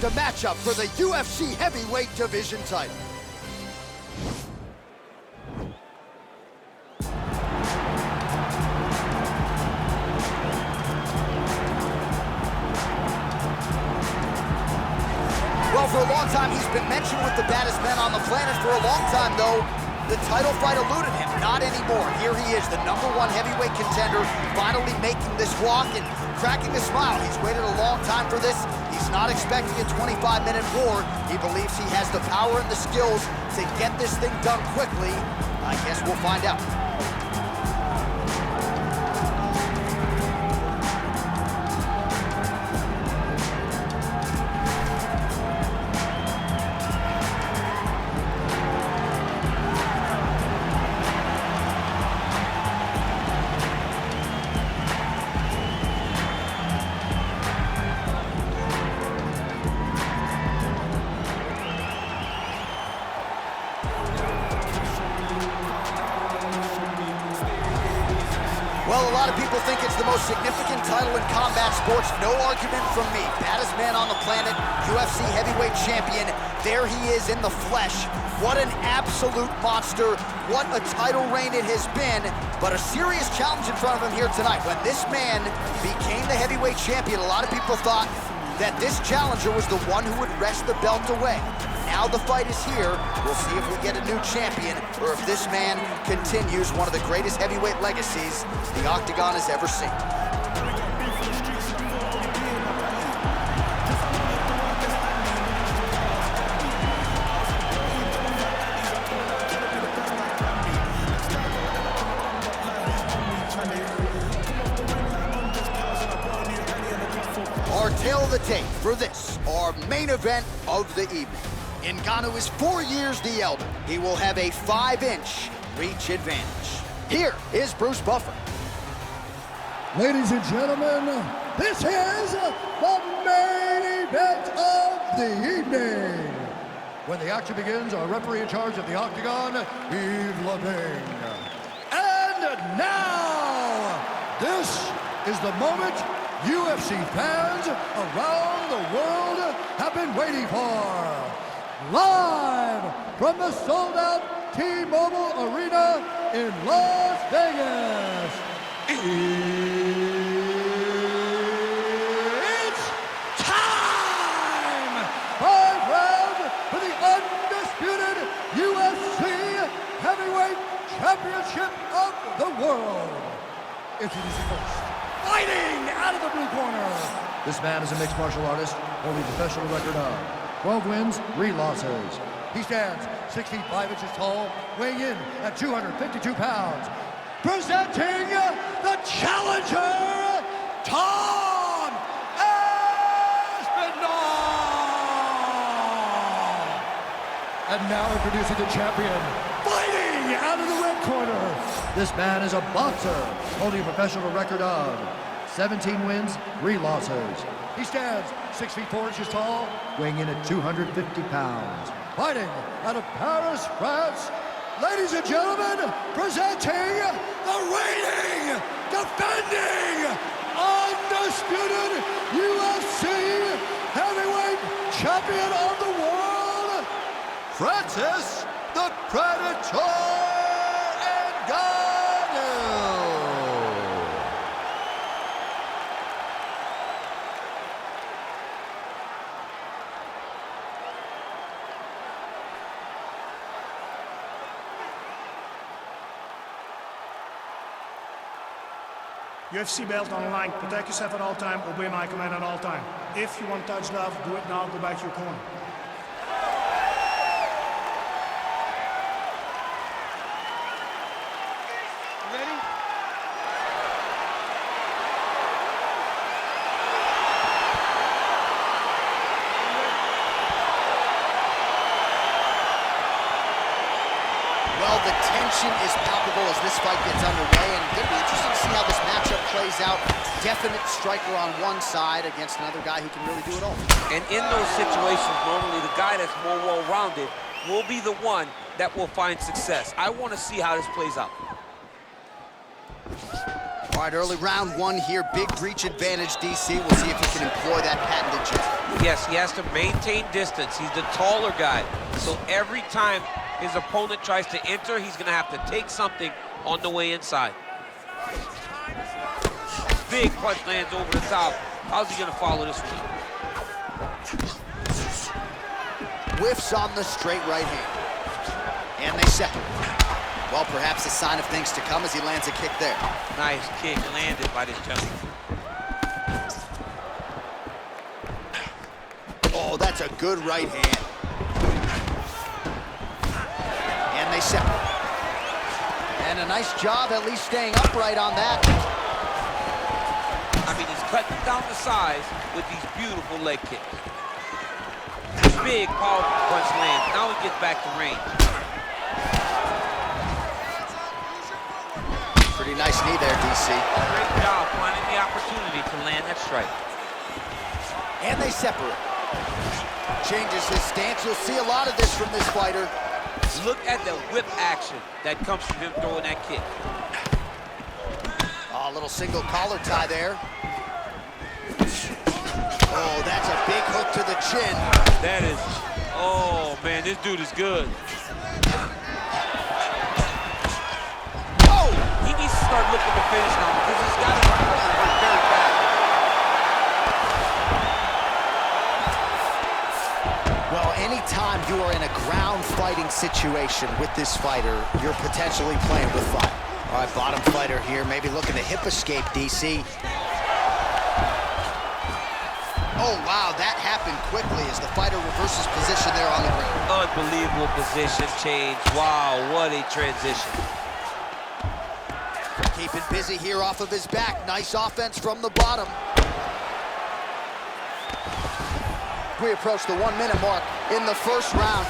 a matchup for the UFC heavyweight division title. Well, for a long time, he's been mentioned with the baddest men on the planet. For a long time, though, the title fight eluded him. Not anymore. Here he is, the #1 heavyweight contender, finally making this walk and cracking a smile. He's waited a long time for this. He's not expecting a 25-minute war. He believes he has the power and the skills to get this thing done quickly. I guess we'll find out. Well, a lot of people think it's the most significant title in combat sports. No argument from me. Baddest man on the planet, UFC heavyweight champion. There he is in the flesh. What an absolute monster. What a title reign it has been. But a serious challenge in front of him here tonight. When this man became the heavyweight champion, a lot of people thought that this challenger was the one who would wrest the belt away. Now the fight is here. We'll see if we get a new champion or if this man continues one of the greatest heavyweight legacies the Octagon has ever seen. Our tale of the tape for this, our main event of the evening. Ngannou is 4 years the elder. He will have a 5-inch reach advantage. Here is Bruce Buffer. Ladies and gentlemen, this is the main event of the evening. When the action begins, our referee in charge of the Octagon, Yves Levine. And now, this is the moment UFC fans around the world have been waiting for. Live from the sold-out T-Mobile Arena in Las Vegas, it's time! 5 rounds for the undisputed UFC Heavyweight Championship of the world. Introducing first, fighting out of the blue corner. This man is a mixed martial artist, holding a professional record of 12 wins, 3 losses. He stands 6 feet 5 inches tall, weighing in at 252 pounds. Presenting the challenger, Tom Aspinall! And now introducing the champion, fighting out of the red corner. This man is a boxer, holding a professional record of 17 wins, 3 losses. He stands 6 feet 4 inches tall, weighing in at 250 pounds. Fighting out of Paris, France, ladies and gentlemen, presenting the reigning, defending, undisputed UFC heavyweight champion of the world, Francis the Predator Ngannou. UFC belt on the line. Protect yourself at all time. Obey my command at all time. If you want touch love, do it now. Go back to your corner. Ready? Well, the tension is palpable as this fight gets underway, and it'll be interesting to see how this matchup plays out. Definite striker on one side against another guy who can really do it all. And in those situations, normally the guy that's more well-rounded will be the one that will find success. I want to see how this plays out. All right, early round one here. Big reach advantage, DC. We'll see if he can employ that patented jab. Yes, he has to maintain distance. He's the taller guy. So every time his opponent tries to enter, he's going to have to take something on the way inside. Big punch lands over the top. How's he going to follow this one? Whiffs on the straight right hand. And they separate. Well, perhaps a sign of things to come as he lands a kick there. Nice kick landed by this gentleman. Oh, that's a good right hand. And they separate. And a nice job at least staying upright on that. I mean, he's cutting down the size with these beautiful leg kicks. Big, powerful punch lands. Now he gets back to range. Pretty nice knee there, DC. Great job finding the opportunity to land that strike. And they separate. Changes his stance. You'll see a lot of this from this fighter. Look at the whip action that comes from him throwing that kick. Oh, a little single collar tie there. Oh, that's a big hook to the chin. That is, oh man, this dude is good. Oh! He needs to start looking to finish now because he's got his opponent hurt very bad. Well, anytime you are in a ground fighting situation with this fighter, you're potentially playing with fire. All right, bottom fighter here, maybe looking to hip escape, DC. Oh, wow, that happened quickly as the fighter reverses position there on the ground. Unbelievable position change. Wow, what a transition. Keeping busy here off of his back. Nice offense from the bottom. We approach the 1 minute mark in the first round.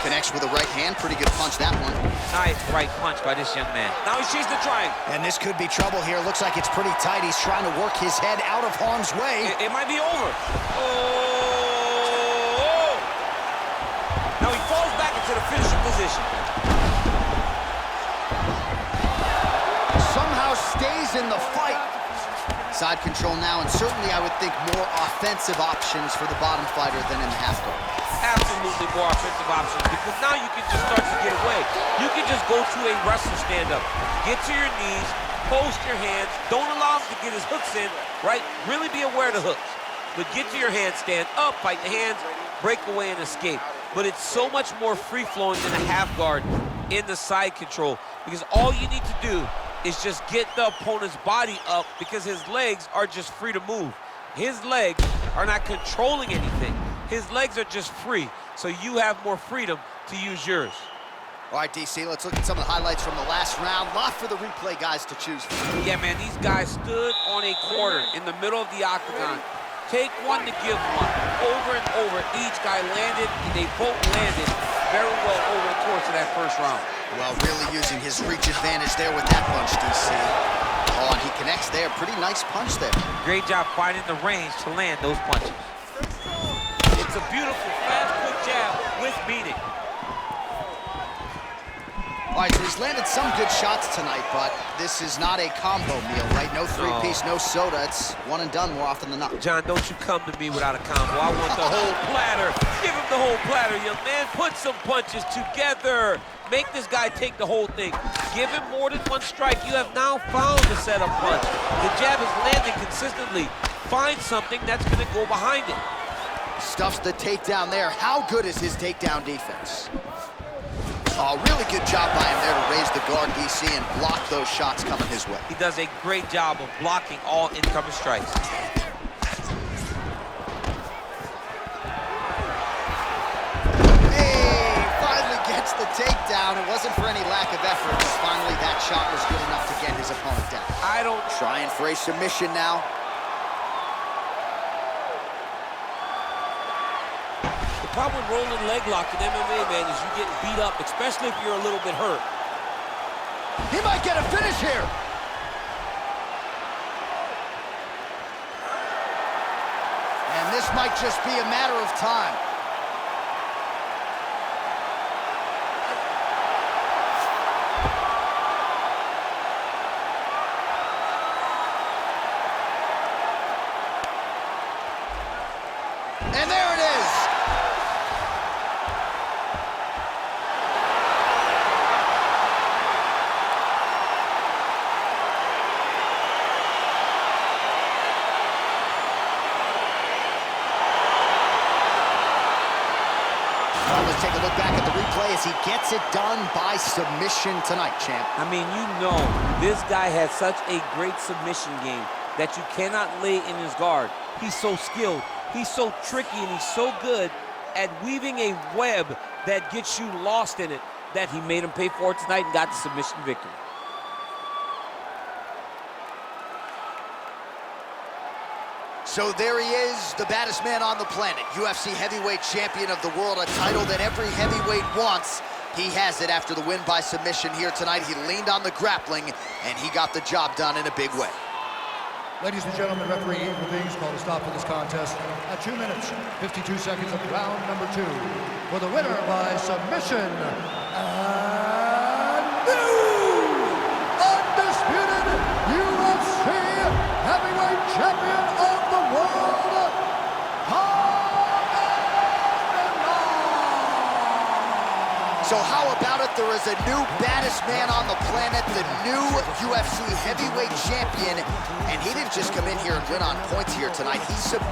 Connects with a right hand. Pretty good punch, that one. Nice right punch by this young man. Now he sees the triangle. And this could be trouble here. Looks like it's pretty tight. He's trying to work his head out of harm's way. It might be over. Oh! Now he falls back into the finishing position. Somehow stays in the fight. Side control now, and certainly I would think more offensive options for the bottom fighter than in the half guard. Absolutely more offensive options because now you can just start to get away. You can just go to a wrestler stand-up. Get to your knees, post your hands, don't allow him to get his hooks in, right? Really be aware of the hooks. But get to your hands, stand up, fight the hands, break away and escape. But it's so much more free-flowing than a half guard in the side control because all you need to do is just get the opponent's body up because his legs are just free to move. His legs are not controlling anything. His legs are just free, so you have more freedom to use yours. All right, DC, let's look at some of the highlights from the last round. Lot for the replay guys to choose from. Yeah, man, these guys stood on a quarter in the middle of the octagon. Take one to give one. Over and over, each guy landed, and they both landed very well over the course of that first round. Well, really using his reach advantage there with that punch, DC. Oh, and he connects there. Pretty nice punch there. Great job finding the range to land those punches. It's a beautiful, fast, quick jab with meaning. All right, so he's landed some good shots tonight, but this is not a combo meal, right? No three-piece, no soda. It's one and done more often than not. John, don't you come to me without a combo. I want the whole platter. Give him the whole platter, young man. Put some punches together. Make this guy take the whole thing. Give him more than one strike. You have now found the setup punch. The jab is landing consistently. Find something that's going to go behind it. Stuffs the takedown there. How good is his takedown defense? Oh, really good job by him there to raise the guard, DC, and block those shots coming his way. He does a great job of blocking all incoming strikes. Hey, finally gets the takedown. It wasn't for any lack of effort, but finally that shot was good enough to get his opponent down. Trying for a submission now. The problem with rolling leg lock in MMA, man, is you get beat up, especially if you're a little bit hurt. He might get a finish here. And this might just be a matter of time. Let's take a look back at the replay as he gets it done by submission tonight, champ. I mean, you know, this guy has such a great submission game that you cannot lay in his guard. He's so skilled, he's so tricky, and he's so good at weaving a web that gets you lost in it that he made him pay for it tonight and got the submission victory. So there he is, the baddest man on the planet, UFC heavyweight champion of the world, a title that every heavyweight wants. He has it after the win by submission here tonight. He leaned on the grappling, and he got the job done in a big way. Ladies and gentlemen, referee Eagle Things called a stop to this contest at 2 minutes, 52 seconds of round number 2. For the winner by submission, and new undisputed UFC heavyweight champion of the world, So how about it? There is a new baddest man on the planet, the new UFC heavyweight champion, and he didn't just come in here and win on points here tonight. He submitted